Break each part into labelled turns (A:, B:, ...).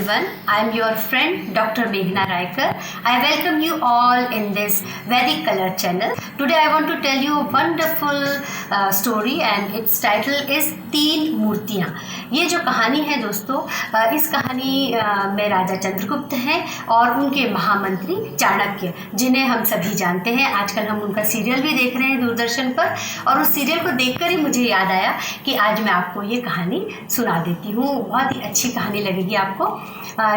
A: everyone. I am your friend Dr. Meghna Raikar. I welcome you all in this Vedic Color channel. Today I want to tell you a wonderful story and its title is तीन मूर्तियाँ। ये जो कहानी है दोस्तों, इस कहानी में राजा चंद्रगुप्त हैं और उनके महामंत्री चाणक्य, जिन्हें हम सभी जानते हैं। आजकल हम उनका सीरियल भी देख रहे हैं दूरदर्शन पर, और उस सीरियल को देखकर ही मुझे याद आया कि आज मैं आपको ये कहानी सुना देती हूँ। बहुत ही अच्छी कहानी लगेगी आपको।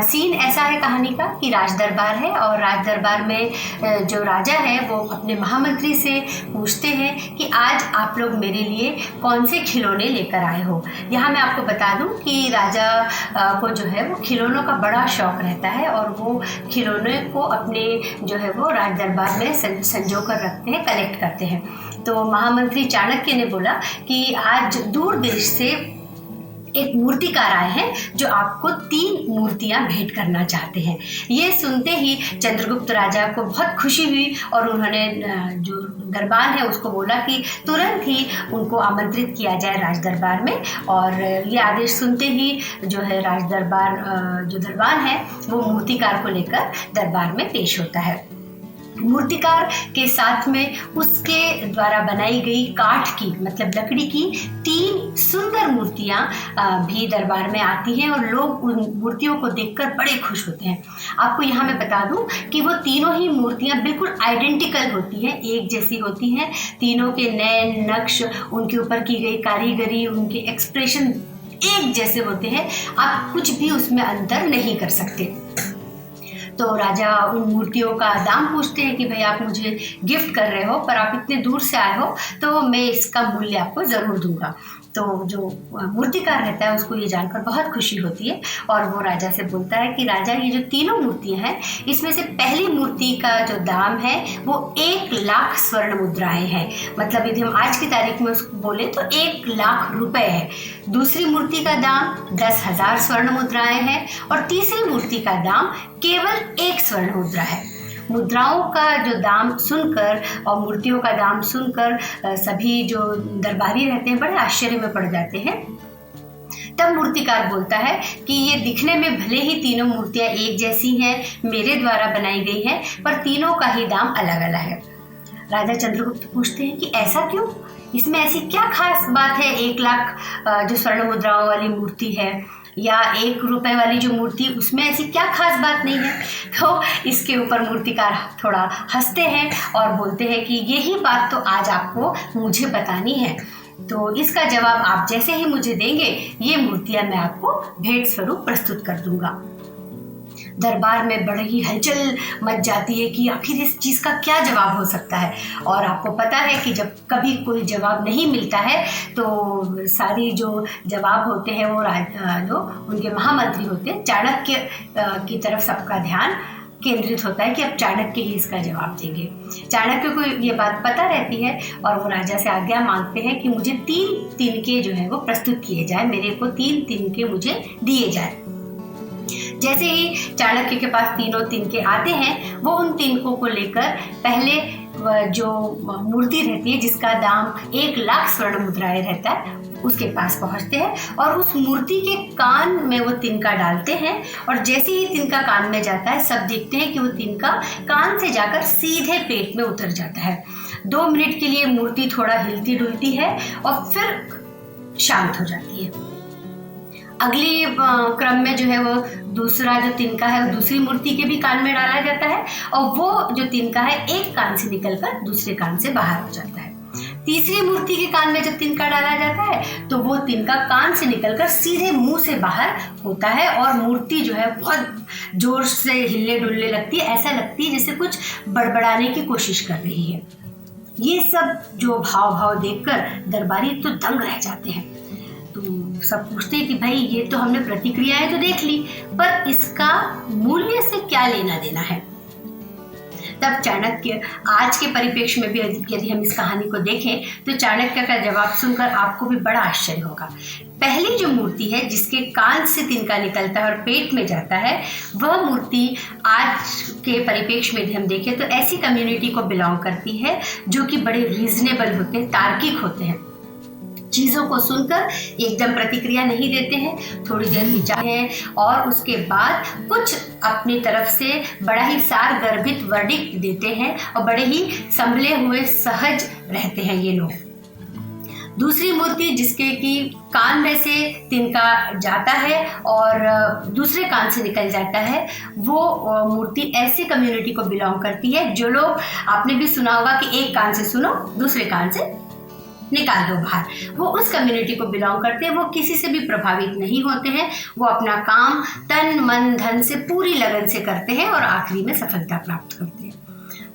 A: सीन ऐसा है कहानी का कि राज दरबार है और राज दरबार में जो राजा है वो अपने महामंत्री से पूछते हैं कि आज आप लोग मेरे लिए कौन से खिलौने लेकर आए हो। यहाँ मैं आपको बता दूं कि राजा को जो है वो खिलौनों का बड़ा शौक रहता है और वो खिलौने को अपने जो है वो राज दरबार में संजो कर रखते हैं, कलेक्ट करते हैं। तो महामंत्री चाणक्य ने बोला कि आज दूर देश से एक मूर्तिकार आए हैं जो आपको तीन मूर्तियां भेंट करना चाहते हैं। ये सुनते ही चंद्रगुप्त राजा को बहुत खुशी हुई और उन्होंने जो दरबार है उसको बोला कि तुरंत ही उनको आमंत्रित किया जाए राज दरबार में। और ये आदेश सुनते ही जो है राज दरबार जो दरबार है वो मूर्तिकार को लेकर दरबार में पेश होता है। मूर्तिकार के साथ में उसके द्वारा बनाई गई काठ की मतलब लकड़ी की तीन सुंदर मूर्तियां भी दरबार में आती हैं और लोग उन मूर्तियों को देखकर बड़े खुश होते हैं। आपको यहाँ मैं बता दूं कि वो तीनों ही मूर्तियां बिल्कुल आइडेंटिकल होती हैं, एक जैसी होती हैं। तीनों के नए नक्श, उनके ऊपर की गई कारीगरी, उनके एक्सप्रेशन एक जैसे होते हैं। आप कुछ भी उसमें अंतर नहीं कर सकते। तो राजा उन मूर्तियों का दाम पूछते हैं कि भाई आप मुझे गिफ्ट कर रहे हो, पर आप इतने दूर से आए हो तो मैं इसका मूल्य आपको ज़रूर दूंगा। तो जो मूर्तिकार रहता है उसको ये जानकर बहुत खुशी होती है और वो राजा से बोलता है कि राजा ये जो तीनों मूर्तियां हैं इसमें से पहली मूर्ति का जो दाम है वो 1,00,000 स्वर्ण मुद्राएं हैं। मतलब यदि हम आज की तारीख में उसको बोले तो 1,00,000 रुपए है। दूसरी मूर्ति का दाम 10,000 स्वर्ण मुद्राएं हैं और तीसरी मूर्ति का दाम केवल 1 स्वर्ण मुद्रा है। मुद्राओं का जो दाम सुनकर और मूर्तियों का दाम सुनकर सभी जो दरबारी रहते हैं बड़े आश्चर्य में पड़ जाते हैं। तब मूर्तिकार बोलता है कि ये दिखने में भले ही तीनों मूर्तियां एक जैसी हैं, मेरे द्वारा बनाई गई हैं, पर तीनों का ही दाम अलग अलग है। राजा चंद्रगुप्त पूछते हैं कि ऐसा क्यों, इसमें ऐसी क्या खास बात है? 1,00,000 जो स्वर्ण मुद्राओं वाली मूर्ति है या 1 रुपए वाली जो मूर्ति, उसमें ऐसी क्या खास बात नहीं है? तो इसके ऊपर मूर्तिकार थोड़ा हंसते हैं और बोलते हैं कि यही बात तो आज आपको मुझे बतानी है। तो इसका जवाब आप जैसे ही मुझे देंगे ये मूर्तियां मैं आपको भेंट स्वरूप प्रस्तुत कर दूंगा। दरबार में बड़ी ही हलचल मच जाती है कि आखिर इस चीज़ का क्या जवाब हो सकता है। और आपको पता है कि जब कभी कोई जवाब नहीं मिलता है तो सारी जो जवाब होते हैं वो जो उनके महामंत्री होते हैं चाणक्य की तरफ सबका ध्यान केंद्रित होता है कि अब चाणक्य ही इसका जवाब देंगे। चाणक्य को ये बात पता रहती है और वो राजा से आज्ञा मांगते हैं कि मुझे 3 तिनके जो है वो प्रस्तुत किए जाए, मेरे को 3 तिनके मुझे दिए जाए। जैसे ही चाणक्य के पास तीनों तिनके आते हैं वो उन तिनकों को लेकर पहले जो मूर्ति रहती है जिसका दाम 1,00,000 स्वर्ण मुद्राएं रहता है उसके पास पहुंचते हैं और उस मूर्ति के कान में वो तिनका डालते हैं। और जैसे ही तिनका कान में जाता है सब देखते हैं कि वो तिनका कान से जाकर सीधे पेट में उतर जाता है। 2 मिनट के लिए मूर्ति थोड़ा हिलती डुलती है और फिर शांत हो जाती है। अगली क्रम में जो है वो दूसरा जो तिनका है वो दूसरी मूर्ति के भी कान में डाला जाता है और वो जो तिनका है एक कान से निकलकर दूसरे कान से बाहर हो जाता है। तीसरी मूर्ति के कान में जब तिनका डाला जाता है तो वो तिनका कान से निकलकर सीधे मुंह से बाहर होता है और मूर्ति जो है बहुत जोर से हिलने डुलने लगती है। ऐसा लगती है जैसे कुछ बड़बड़ाने की कोशिश कर रही है। ये सब जो भाव देखकर दरबारी तो दंग रह जाते हैं। तो सब पूछते हैं कि भाई ये तो हमने प्रतिक्रियाएं तो देख ली, पर इसका मूल्य से क्या लेना देना है? तब चाणक्य, आज के परिप्रेक्ष्य में भी यदि हम इस कहानी को देखें तो चाणक्य का जवाब सुनकर आपको भी बड़ा आश्चर्य होगा। पहली जो मूर्ति है जिसके कान से तिनका निकलता है और पेट में जाता है, वह मूर्ति आज के परिप्रेक्ष्य में यदि हम देखें तो ऐसी कम्युनिटी को बिलोंग करती है जो कि बड़े रीजनेबल होते हैं, तार्किक होते हैं। चीज़ों को सुनकर एकदम प्रतिक्रिया नहीं देते हैं, थोड़ी देर विचारते हैं और उसके बाद कुछ अपनी तरफ से बड़ा ही सारगर्भित वर्डिक्ट देते हैं और बड़े ही संभले हुए सहज रहते हैं ये लोग। दूसरी मूर्ति जिसके कि कान में से तिनका जाता है और दूसरे कान से निकल जाता है, वो मूर्ति ऐसी कम्युनिटी को बिलोंग करती है जो लोग, आपने भी सुना होगा कि एक कान से सुनो दूसरे कान से निकाल दो बाहर, वो उस कम्युनिटी को बिलोंग करते हैं। वो किसी से भी प्रभावित नहीं होते हैं, वो अपना काम तन मन धन से पूरी लगन से करते हैं और आखिरी में सफलता प्राप्त करते हैं।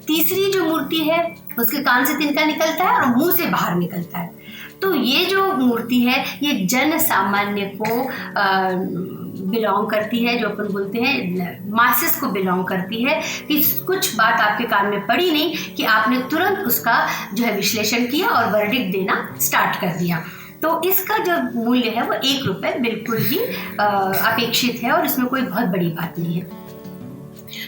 A: तीसरी जो मूर्ति है उसके कान से तिनका निकलता है और मुंह से बाहर निकलता है। तो ये जो मूर्ति है ये जन सामान्य को बिलोंग करती है, जो अपन बोलते हैं मासेस को बिलोंग करती है कि कुछ बात आपके कान में पड़ी नहीं कि आपने तुरंत उसका जो है विश्लेषण किया और वर्डिक्ट देना स्टार्ट कर दिया। तो इसका जो मूल्य है वो 1 रुपये बिल्कुल ही अपेक्षित है और इसमें कोई बहुत बड़ी बात नहीं है।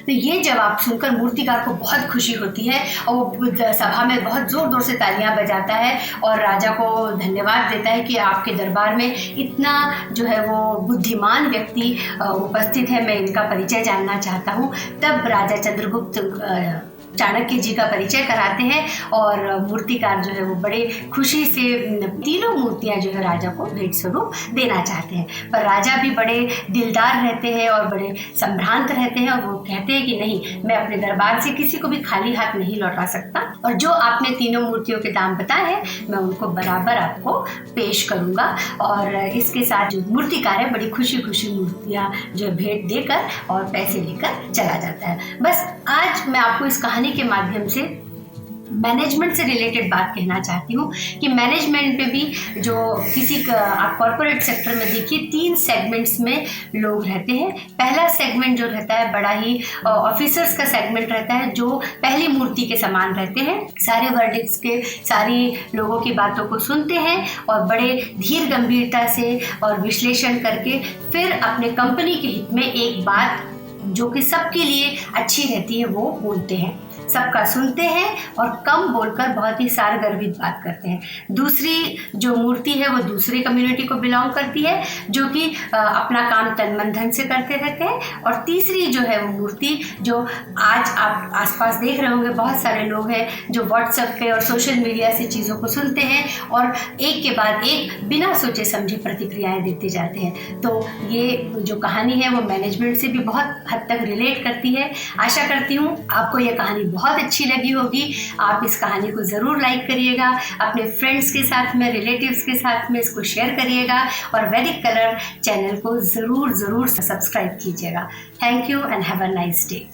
A: तो ये जवाब सुनकर मूर्तिकार को बहुत खुशी होती है और वो सभा में बहुत जोर जोर से तालियां बजाता है और राजा को धन्यवाद देता है कि आपके दरबार में इतना जो है वो बुद्धिमान व्यक्ति उपस्थित है, मैं इनका परिचय जानना चाहता हूँ। तब राजा चंद्रगुप्त चाणक्य जी का परिचय कराते हैं और मूर्तिकार जो है वो बड़े खुशी से तीनों मूर्तियां जो है राजा को भेंट स्वरूप देना चाहते हैं, पर राजा भी बड़े दिलदार रहते हैं और बड़े संभ्रांत रहते हैं और वो कहते हैं कि नहीं, मैं अपने दरबार से किसी को भी खाली हाथ नहीं लौटा सकता और जो आपने तीनों मूर्तियों के दाम बताए हैं मैं उनको बराबर आपको पेश करूंगा। और इसके साथ जो मूर्तिकार है बड़ी खुशी खुशी मूर्तियां जो भेंट देकर और पैसे लेकर चला जाता है। बस आज मैं आपको इस कहानी के माध्यम से मैनेजमेंट से रिलेटेड बात कहना चाहती हूँ कि मैनेजमेंट में भी जो किसी का आप कॉर्पोरेट सेक्टर में देखिए 3 सेगमेंट्स में लोग रहते हैं। पहला सेगमेंट जो रहता है बड़ा ही ऑफिसर्स का सेगमेंट रहता है जो पहली मूर्ति के समान रहते हैं, सारे वर्डिक्ट्स के सारी लोगों की बातों को सुनते हैं और बड़े धीर गंभीरता से और विश्लेषण करके फिर अपने कंपनी के हित में एक बात जो कि सबके लिए अच्छी रहती है वो बोलते हैं, सबका सुनते हैं और कम बोलकर बहुत ही सारगर्भित बात करते हैं। दूसरी जो मूर्ति है वो दूसरी कम्युनिटी को बिलोंग करती है जो कि अपना काम तन मन धन से करते रहते हैं। और तीसरी जो है वो मूर्ति जो आज आप आसपास देख रहे होंगे, बहुत सारे लोग हैं जो व्हाट्सएप पे और सोशल मीडिया से चीज़ों को सुनते हैं और एक के बाद एक बिना सोचे समझे प्रतिक्रियाएं देते जाते हैं। तो ये जो कहानी है वो मैनेजमेंट से भी बहुत हद तक रिलेट करती है। आशा करती हूँ आपको ये कहानी बहुत अच्छी लगी होगी। आप इस कहानी को ज़रूर लाइक करिएगा, अपने फ्रेंड्स के साथ में, रिलेटिव्स के साथ में इसको शेयर करिएगा और वैदिक कलर चैनल को ज़रूर सब्सक्राइब कीजिएगा। Thank you and have a nice day.